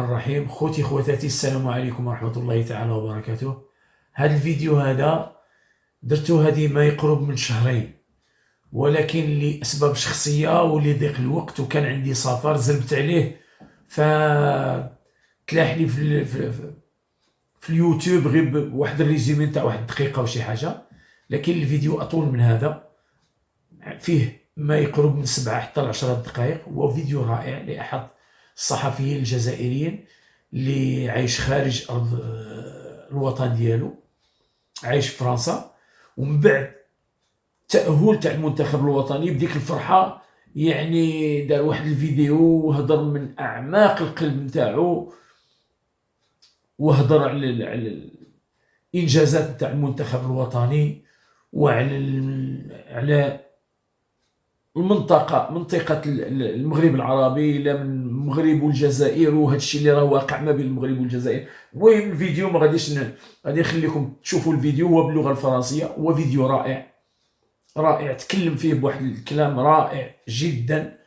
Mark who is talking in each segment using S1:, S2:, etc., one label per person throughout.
S1: الرحيم. خوتي خواتاتي، السلام عليكم ورحمة الله تعالى وبركاته. هذا الفيديو هذا درتو هذه ما يقرب من شهرين، ولكن لأسباب شخصية ولضيق الوقت وكان عندي سفر زلبت عليه، فتلاح لي في اليوتيوب غير واحد الريزومي نتاع واحد الدقيقة وشي حاجة، لكن الفيديو أطول من هذا، فيه ما يقرب من 7 حتى 10 دقائق. هو فيديو رائع لأحد الصحفيين الجزائريين اللي عايش خارج أرض الوطن ديالو، عايش في فرنسا، ومن بعد تأهل تاع المنتخب الوطني بديك الفرحة يعني دار واحد الفيديو وهضر من أعماق القلب نتاعو، وهضر على الإنجازات تاع المنتخب الوطني وعلى منطقة المغرب العربي، لا من المغرب والجزائر، وهذا الشيء اللي راه واقع ما بين المغرب والجزائر. المهم الفيديو ما غادي نخليكم تشوفوا الفيديو، هو باللغة الفرنسية، هو فيديو رائع تكلم فيه بواحد الكلام رائع جدا.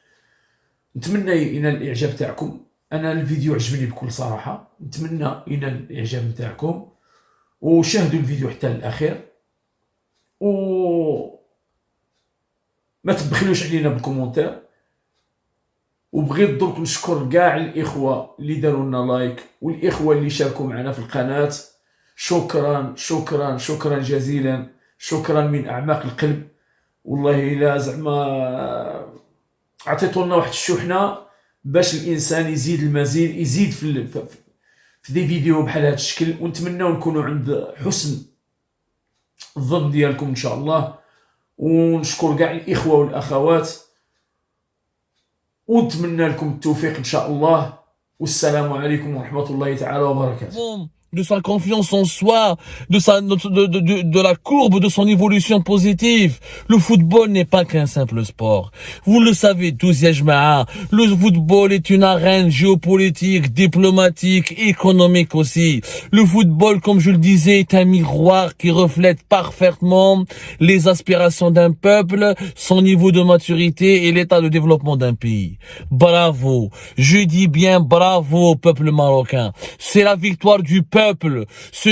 S1: نتمنى ينال الإعجاب تاعكم. أنا الفيديو عجبني بكل صراحة، نتمنى ينال الإعجاب تاعكم وشاهدوا الفيديو حتى الأخير، ما تبخلوش علينا بالكومنتير. وبغيت درك نشكر كاع الاخوه اللي داروا لنا لايك والاخوه اللي شاركوا معنا في القناه. شكرا شكرا شكرا جزيلا، شكرا من اعماق القلب. والله الا زعما عطيتوا لنا واحد الشحنه باش الانسان يزيد المزيد، يزيد في دي فيديو بحال هذا الشكل، ونتمنى نكونوا عند حسن الظن ديالكم ان شاء الله. ونشكر كاع الاخوه والاخوات ونتمنى لكم التوفيق ان شاء الله، والسلام عليكم ورحمه الله تعالى وبركاته.
S2: De sa confiance en soi, de la courbe de son évolution positive. Le football n'est pas qu'un simple sport. Vous le savez tous, Yajma'a, le football est une arène géopolitique, diplomatique, économique aussi. Le football, comme je le disais, est un miroir qui reflète parfaitement les aspirations d'un peuple, son niveau de maturité et l'état de développement d'un pays. Bravo, je dis bien bravo au peuple marocain. C'est la victoire du peuple. Ce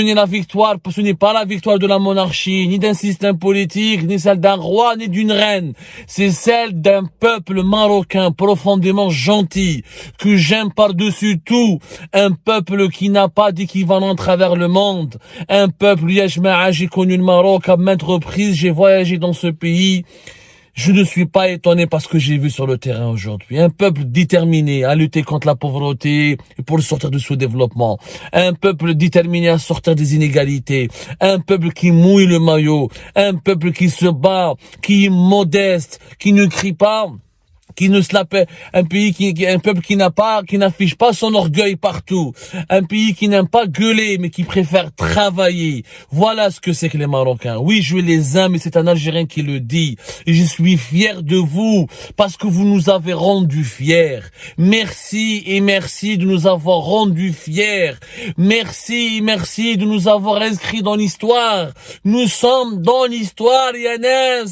S2: n'est pas la victoire de la monarchie, ni d'un système politique, ni celle d'un roi, ni d'une reine. C'est celle d'un peuple marocain profondément gentil, que j'aime par-dessus tout. Un peuple qui n'a pas d'équivalent à travers le monde. Un peuple, Yajma'a, j'ai connu le Maroc à maintes reprises, j'ai voyagé dans ce pays. Je ne suis pas étonné par ce que j'ai vu sur le terrain aujourd'hui. Un peuple déterminé à lutter contre la pauvreté et pour sortir du sous-développement. Un peuple déterminé à sortir des inégalités. Un peuple qui mouille le maillot. Un peuple qui se bat, qui est modeste, qui ne crie pas, qui ne se la paie, un peuple qui n'affiche pas son orgueil partout, un pays qui n'aime pas gueuler, mais qui préfère travailler. Voilà ce que c'est que les Marocains. Oui, je les aime, mais c'est un Algérien qui le dit. Et je suis fier de vous, parce que vous nous avez rendus fiers. Merci et merci de nous avoir rendus fiers. Merci et merci de nous avoir inscrits dans l'histoire. Nous sommes dans l'histoire, Yanes.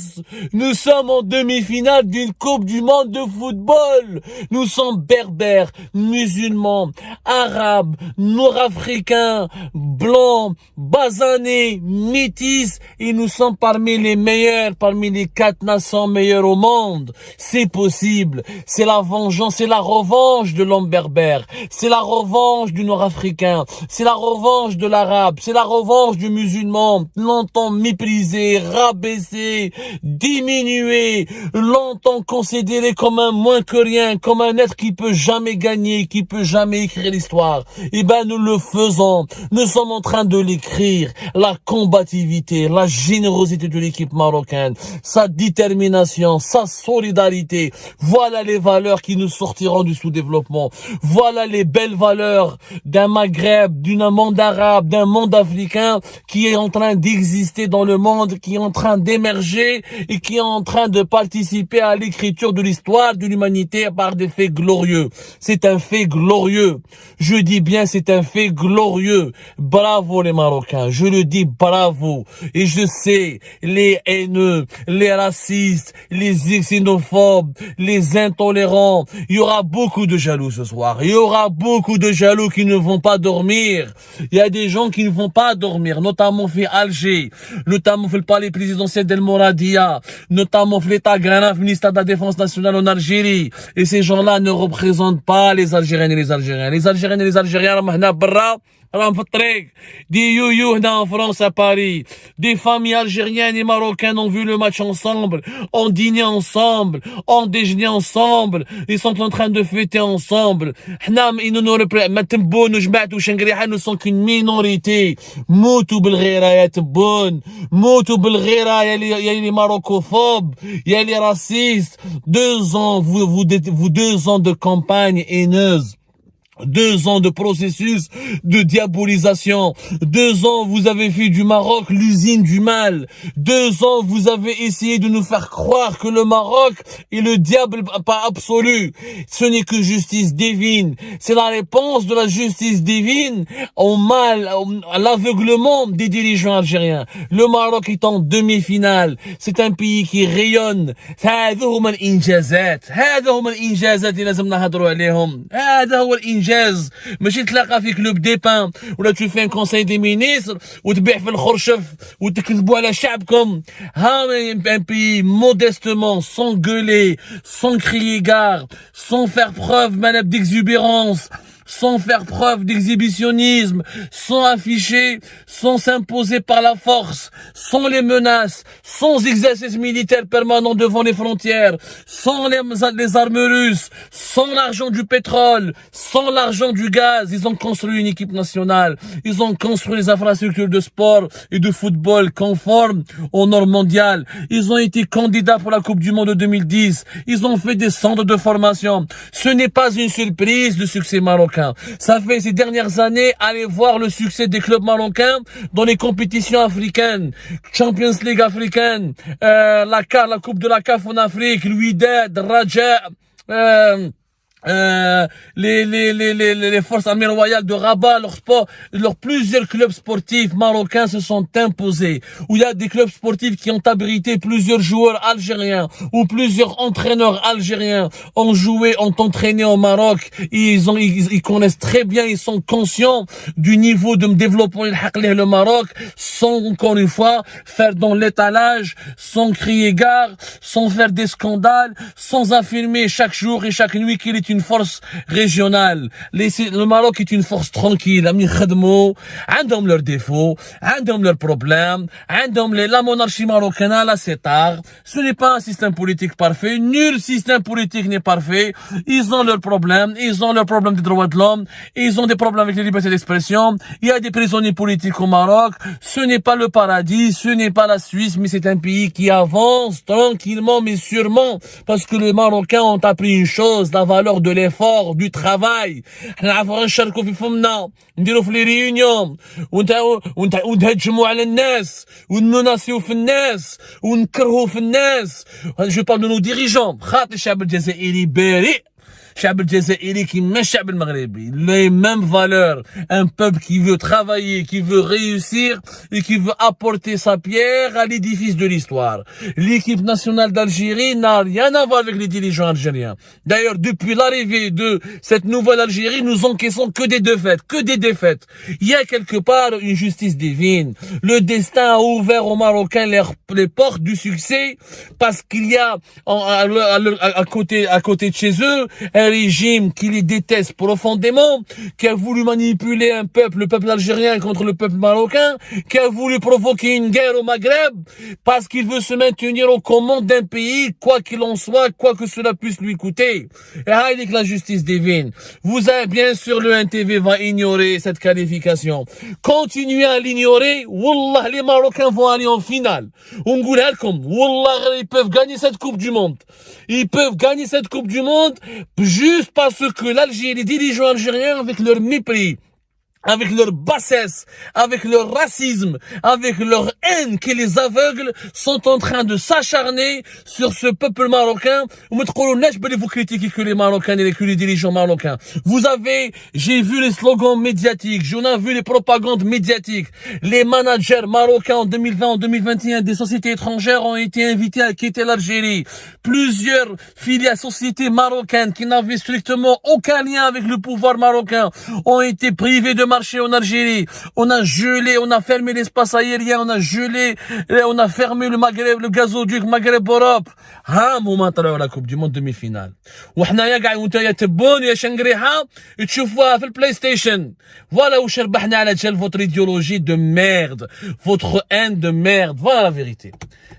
S2: Nous sommes en demi-finale d'une Coupe du Monde de football. Nous sommes berbères, musulmans, arabes, nord-africains, blancs, basanés, métis, et nous sommes parmi les meilleurs, parmi les 4 nations meilleures au monde. C'est possible. C'est la vengeance, c'est la revanche de l'homme berbère. C'est la revanche du nord-africain. C'est la revanche de l'arabe. C'est la revanche du musulman. Longtemps méprisé, rabaissé, diminué, longtemps considéré comme un moins que rien, comme un être qui peut jamais gagner, qui peut jamais écrire l'histoire. Eh ben, nous le faisons. Nous sommes en train de l'écrire. La combativité, la générosité de l'équipe marocaine, sa détermination, sa solidarité. Voilà les valeurs qui nous sortiront du sous-développement. Voilà les belles valeurs d'un Maghreb, d'un monde arabe, d'un monde africain qui est en train d'exister dans le monde, qui est en train d'émerger et qui est en train de participer à l'écriture de l'histoire l'histoire de l'humanité par des faits glorieux. C'est un fait glorieux. Je dis bien, c'est un fait glorieux. Bravo les Marocains. Je le dis, bravo. Et je sais, les haineux, les racistes, les xénophobes, les intolérants, il y aura beaucoup de jaloux ce soir. Il y aura beaucoup de jaloux qui ne vont pas dormir. Il y a des gens qui ne vont pas dormir, notamment fait Alger, notamment fait le palais présidentiel d'El Mouradia, notamment fait l'État Ghana, ministère de la Défense nationale en Algérie. Et ces gens-là ne représentent pas les Algériennes et les Algériens. Les Algériennes et les Algériens, des yo-yo en France à Paris, des familles algériennes et marocaines ont vu le match ensemble, ont dîné ensemble, ont déjeuné ensemble, ils sont en train de fêter ensemble. Nous sommes qu'une minorité. Moutou بالغيرة يا تبون, moutou بالغيرة يا les marocophobes, يا les racistes. 2 ans, vous 2 ans de campagne haineuse. 2 ans de processus de diabolisation. 2 ans, vous avez fait du Maroc l'usine du mal. 2 ans, vous avez essayé de nous faire croire que le Maroc est le diable pas absolu. Ce n'est que justice divine. C'est la réponse de la justice divine au mal, à l'aveuglement des dirigeants algériens. Le Maroc est en demi-finale. C'est un pays qui rayonne. هذا هما الإنجازات. هذا هما الإنجازات اللي لازم نهضروا عليهم. هذا هو الإنجاز. ماشي تلاقى في كلوب دي بان ولا tu fais un conseil des ministres وتبيع في الخرشف وتكذبوا على شعبكم. Un pays modestement, sans gueuler, sans crier gare, sans faire preuve manab d'exubérance, sans faire preuve d'exhibitionnisme, sans afficher, sans s'imposer par la force, sans les menaces, sans exercice militaire permanent devant les frontières, sans les armes russes, sans l'argent du pétrole, sans l'argent du gaz. Ils ont construit une équipe nationale, ils ont construit les infrastructures de sport et de football conformes aux normes mondiales. Ils ont été candidats pour la Coupe du Monde de 2010, ils ont fait des centres de formation. Ce n'est pas une surprise le succès marocain. Ça fait ces dernières années, allez voir le succès des clubs marocains dans les compétitions africaines, Champions League africaine, la Coupe de la CAF en Afrique, l'Ouidad, Raja, les forces armées royales de Rabat, leurs plusieurs clubs sportifs marocains se sont imposés. Où il y a des clubs sportifs qui ont abrité plusieurs joueurs algériens, ou plusieurs entraîneurs algériens ont joué, ont entraîné au Maroc. Ils connaissent très bien, ils sont conscients du niveau de développement le Maroc, sans encore une fois faire dans l'étalage, sans crier gare, sans faire des scandales, sans affirmer chaque jour et chaque nuit qu'il est une force régionale. Le Maroc est une force tranquille. Amis khadmou, عندهم leurs défauts, عندهم leurs problèmes, عندهم la monarchie marocaine à la CETAR. Ce n'est pas un système politique parfait. Nul système politique n'est parfait. Ils ont leurs problèmes. Ils ont leurs problèmes des droits de l'homme. Ils ont des problèmes avec les libertés d'expression. Il y a des prisonniers politiques au Maroc. Ce n'est pas le paradis. Ce n'est pas la Suisse, mais c'est un pays qui avance tranquillement, mais sûrement. Parce que les Marocains ont appris une chose, la valeur de l'effort, du travail. نعرفوا نشاركوا في فمنا نديروا في لي ريونيون ونتهجموا على الناس ونمناسيو في الناس ونكرهوا في الناس. Je parle de nos dirigeants. خاطر الشعب الجزائري بريء. الشعب الجزائري كيما الشعب المغربي les mêmes valeurs, un peuple qui veut travailler, qui veut réussir et qui veut apporter sa pierre à l'édifice de l'histoire. L'équipe nationale d'Algérie n'a rien à voir avec les dirigeants algériens. D'ailleurs, depuis l'arrivée de cette nouvelle Algérie, nous encaissons que des défaites. Il y a quelque part une justice divine. Le destin a ouvert aux Marocains les portes du succès parce qu'il y a à côté de chez eux un régime qui les déteste profondément, qui a voulu manipuler le peuple algérien contre le peuple marocain, qui a voulu provoquer une guerre au Maghreb, parce qu'il veut se maintenir aux commandes d'un pays, quoi qu'il en soit, quoi que cela puisse lui coûter. Et avec la justice divine. Vous avez, bien sûr, le NTV va ignorer cette qualification. Continuez à l'ignorer, wallah, les Marocains vont aller en finale. On goûte wallah, ils peuvent gagner cette Coupe du Monde. Ils peuvent gagner cette Coupe du Monde juste parce que l'Algérie, les dirigeants algériens, avec leur mépris, avec leur bassesse, avec leur racisme, avec leur haine qui les aveugle, sont en train de s'acharner sur ce peuple marocain. Vous critiquez que les Marocains et que les dirigeants marocains. J'ai vu les slogans médiatiques, j'en ai vu les propagandes médiatiques. Les managers marocains en 2020, en 2021 des sociétés étrangères ont été invités à quitter l'Algérie. Plusieurs filiales sociétés marocaines qui n'avaient strictement aucun lien avec le pouvoir marocain ont été privées de marché en Algérie. On a gelé, on a fermé l'espace aérien, on a gelé, on a fermé le Maghreb, le gazoduc Maghreb-Europe. هما طلعوا على كوب دي موند ديمي فينال وحنايا كاع وانتيا تبون يا شنقريحه تشوفوها في البلاي ستيشن. فوالا واش ربحنا على جال فوتر ايديولوجي دو ميرد فوتر ان دو ميرد. فوالا لا فيريتي.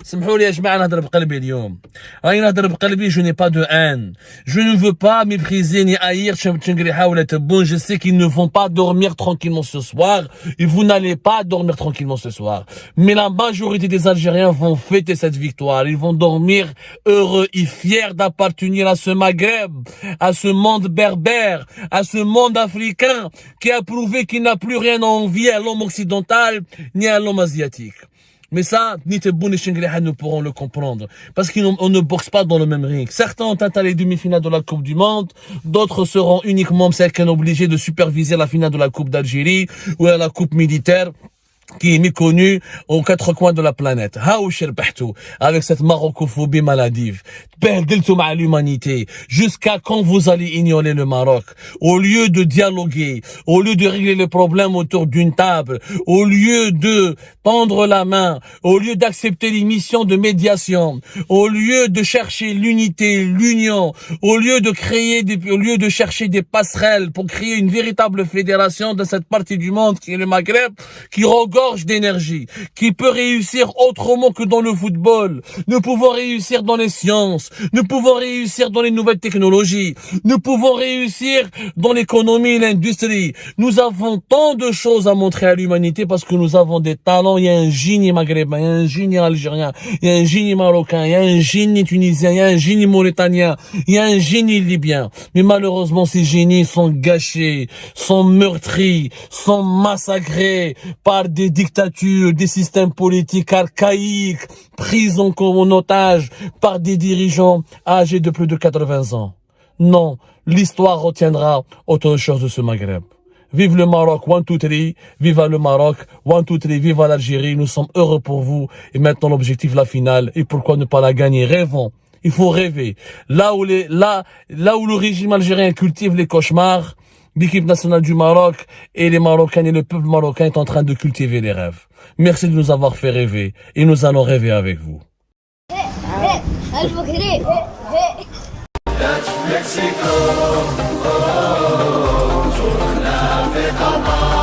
S2: سمحوا لي يا جماعه نهضر بقلبي اليوم، راني نهضر بقلبي. جو ني با دو ان، je ne veux pas mépriser ni haïr Tchengriha ou la Tebboune. Je sais qu'ils ne vont pas dormir tranquillement ce soir et vous n'allez pas dormir tranquillement ce soir, mais la majorité des Algériens vont fêter cette victoire. Ils vont dormir heureux et fiers d'appartenir à ce Maghreb, à ce monde berbère, à ce monde africain qui a prouvé qu'il n'a plus rien à envier à l'homme occidental ni à l'homme asiatique. Mais ça, ni Tebboune ni Tchengriha ne pourront le comprendre, parce qu'on ne boxe pas dans le même ring. Certains ont atteint les demi-finales de la Coupe du Monde, d'autres seront uniquement certains obligés de superviser la finale de la Coupe d'Algérie ou la Coupe militaire, qui est méconnu aux quatre coins de la planète. Avec cette marocophobie maladive. À l'humanité. Jusqu'à quand vous allez ignorer le Maroc? Au lieu de dialoguer, au lieu de régler les problèmes autour d'une table, au lieu de tendre la main, au lieu d'accepter les missions de médiation, au lieu de chercher l'unité, l'union, au lieu de chercher des passerelles pour créer une véritable fédération de cette partie du monde qui est le Maghreb, qui regorge d'énergie, qui peut réussir autrement que dans le football. Nous pouvons réussir dans les sciences, nous pouvons réussir dans les nouvelles technologies, nous pouvons réussir dans l'économie et l'industrie. Nous avons tant de choses à montrer à l'humanité parce que nous avons des talents. Il y a un génie maghrébin, il y a un génie algérien, il y a un génie marocain, il y a un génie tunisien, il y a un génie mauritanien, il y a un génie libyen. Mais malheureusement, ces génies sont gâchés, sont meurtris, sont massacrés par des dictatures, des systèmes politiques archaïques, pris en otage par des dirigeants âgés de plus de 80 ans. Non, l'histoire retiendra autre chose de ce Maghreb. Vive le Maroc, 1, 2, 3, viva le Maroc, 1, 2, 3, viva l'Algérie, nous sommes heureux pour vous. Et maintenant l'objectif, la finale, et pourquoi ne pas la gagner? Rêvons, il faut rêver. Là où le régime algérien cultive les cauchemars, l'équipe nationale du Maroc et les Marocains et le peuple marocain est en train de cultiver les rêves. Merci de nous avoir fait rêver et nous allons rêver avec vous. Mexico, oh,